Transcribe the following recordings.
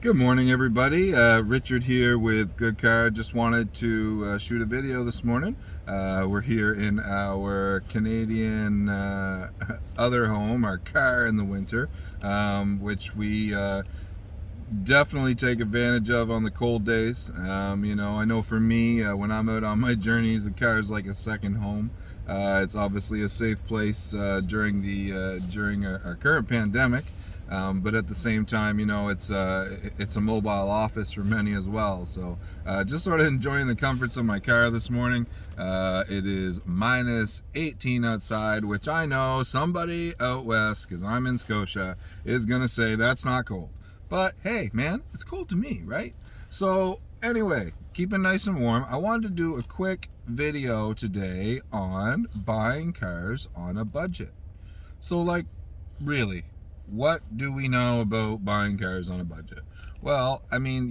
Good morning, everybody. Richard here with Good Car. Just wanted to shoot a video this morning. We're here in our Canadian other home, our car in the winter, which we definitely take advantage of on the cold days. I know for me, when I'm out on my journeys, the car is like a second home. It's obviously a safe place during our current pandemic. But at the same time, it's a mobile office for many as well. So just sort of enjoying the comforts of my car this morning. It is minus 18 outside, which I know somebody out west, because I'm in Scotia, is going to say that's not cold. But hey, man, it's cold to me, right? So anyway, keep it nice and warm. I wanted to do a quick video today on buying cars on a budget. So really, what do we know about buying cars on a budget? Well, I mean,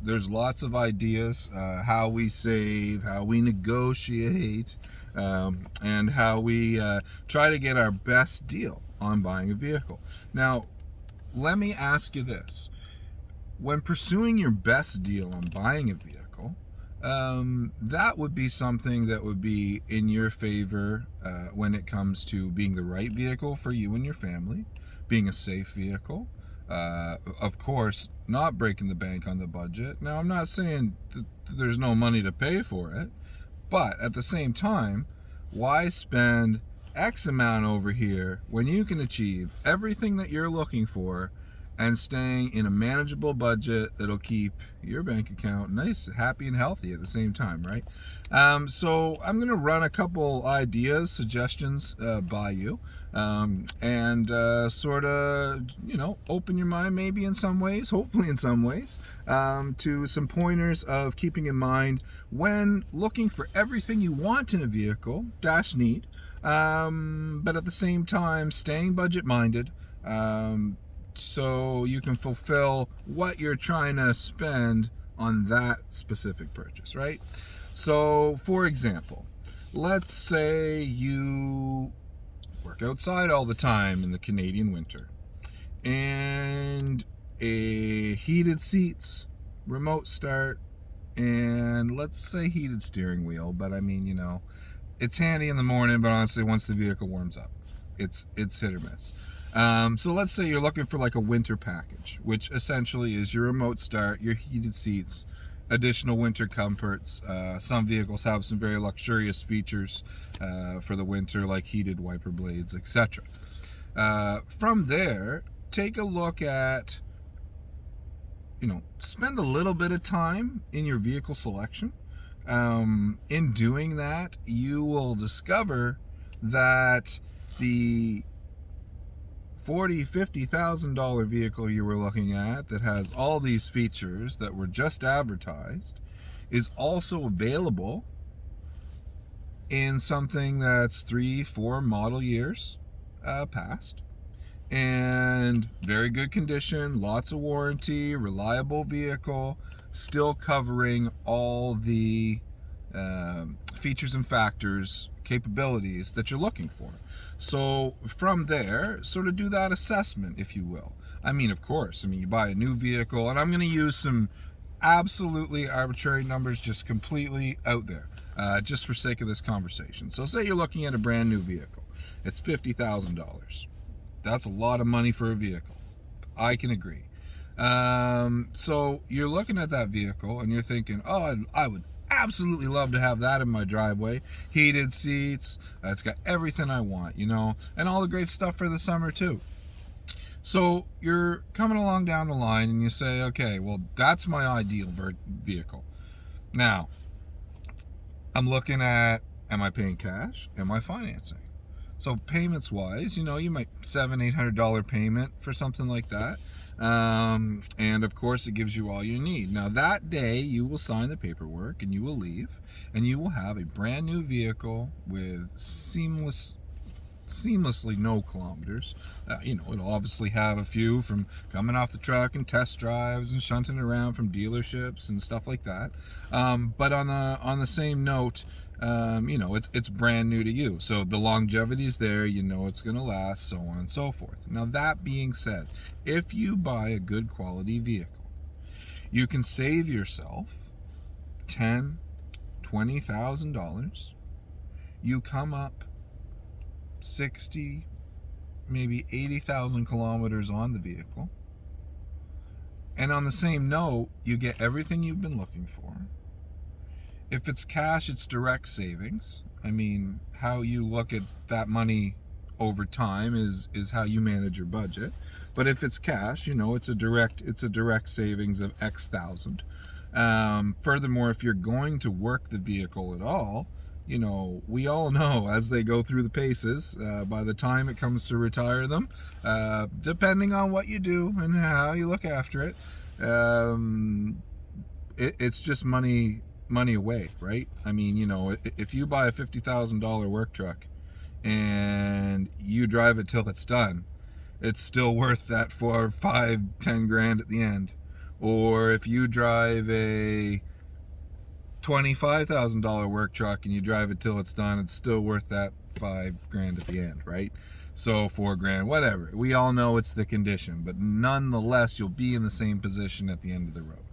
there's lots of ideas, how we save, how we negotiate, and how we try to get our best deal on buying a vehicle. Now, let me ask you this. When pursuing your best deal on buying a vehicle, that would be something that would be in your favor when it comes to being the right vehicle for you and your family, being a safe vehicle, of course, not breaking the bank on the budget. Now, I'm not saying there's no money to pay for it, but at the same time, why spend X amount over here when you can achieve everything that you're looking for and staying in a manageable budget that'll keep your bank account nice, happy, and healthy at the same time, right? So I'm going to run a couple ideas, suggestions by you, and sort of, open your mind maybe in some ways, hopefully in some ways, to some pointers of keeping in mind when looking for everything you want in a vehicle, dash need, but at the same time staying budget minded, so you can fulfill what you're trying to spend on that specific purchase, right? So, for example, let's say you work outside all the time in the Canadian winter, and a heated seats, remote start, and let's say heated steering wheel, but I mean, it's handy in the morning, but honestly, once the vehicle warms up, it's hit or miss. So let's say you're looking for like a winter package, which essentially is your remote start, your heated seats, additional winter comforts. Some vehicles have some very luxurious features for the winter, like heated wiper blades, etc. From there, take a look at, spend a little bit of time in your vehicle selection. In doing that, you will discover that the $40,000-$50,000 vehicle you were looking at that has all these features that were just advertised is also available in something that's 3-4 model years past, and very good condition, lots of warranty, reliable vehicle, still covering all the features and factors, capabilities that you're looking for. So from there, sort of do that assessment, if you will. I mean, of course, you buy a new vehicle, and I'm going to use some absolutely arbitrary numbers, just completely out there, just for sake of this conversation. So say you're looking at a brand new vehicle. It's $50,000. That's a lot of money for a vehicle. I can agree. So you're looking at that vehicle and you're thinking, oh, I would absolutely love to have that in my driveway. Heated seats, it's got everything I want, and all the great stuff for the summer too. So you're coming along down the line and you say, okay, well, that's my ideal vehicle. Now, I'm looking at, am I paying cash? Am I financing? So payments wise, you might $700-$800 payment for something like that. And of course it gives you all you need. Now that day you will sign the paperwork and you will leave, and you will have a brand new vehicle with seamlessly no kilometers. It'll obviously have a few from coming off the truck and test drives and shunting around from dealerships and stuff like that. But on the same note, it's brand new to you, so the longevity is there. It's going to last, so on and so forth. Now that being said, if you buy a good quality vehicle, You can save yourself $10,000, $20,000. You come up 60, maybe 80,000 kilometers on the vehicle. And on the same note, you get everything you've been looking for. If it's cash, it's direct savings. I mean, how you look at that money over time is how you manage your budget. But if it's cash, it's a direct savings of X thousand. Furthermore, if you're going to work the vehicle at all, we all know as they go through the paces, by the time it comes to retire them, depending on what you do and how you look after it, it's just money away, right? I mean, if you buy a $50,000 work truck and you drive it till it's done, it's still worth that 4, 5, 10 grand at the end. Or if you drive a $25,000 work truck and you drive it till it's done, it's still worth that 5 grand at the end, right? So 4 grand, whatever. We all know it's the condition, but nonetheless, you'll be in the same position at the end of the road.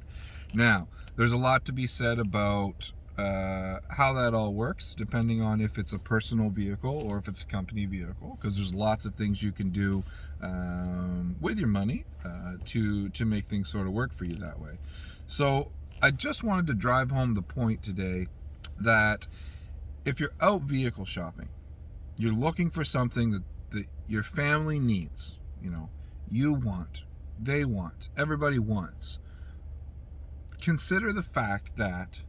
Now, there's a lot to be said about how that all works, depending on if it's a personal vehicle or if it's a company vehicle, because there's lots of things you can do with your money to make things sort of work for you that way. So I just wanted to drive home the point today that if you're out vehicle shopping, you're looking for something that your family needs, you want, they want, everybody wants. Consider the fact that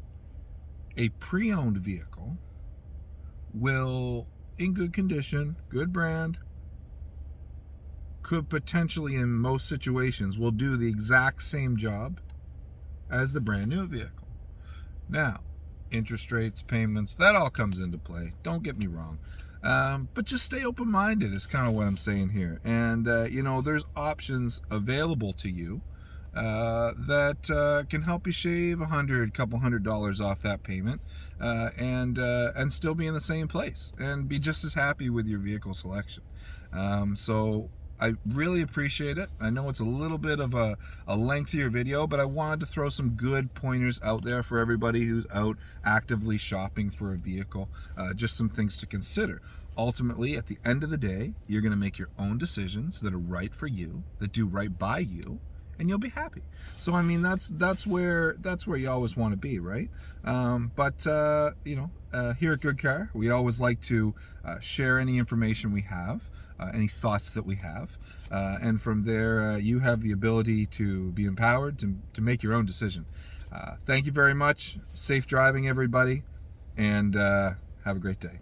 a pre-owned vehicle will, in good condition, good brand, could potentially, in most situations, will do the exact same job as the brand new vehicle. Now, interest rates, payments, that all comes into play. Don't get me wrong. But just stay open-minded is kind of what I'm saying here. And, there's options available to you that can help you shave couple $100 off that payment, and still be in the same place and be just as happy with your vehicle selection. So I really appreciate it. I know it's a little bit of a lengthier video, but I wanted to throw some good pointers out there for everybody who's out actively shopping for a vehicle. Just some things to consider. Ultimately, at the end of the day, you're going to make your own decisions that are right for you, that do right by you, and you'll be happy. So I mean, that's where you always want to be, right? But here at Good Car, we always like to share any information we have, any thoughts that we have, and from there you have the ability to be empowered to make your own decision. Thank you very much. Safe driving, everybody, and have a great day.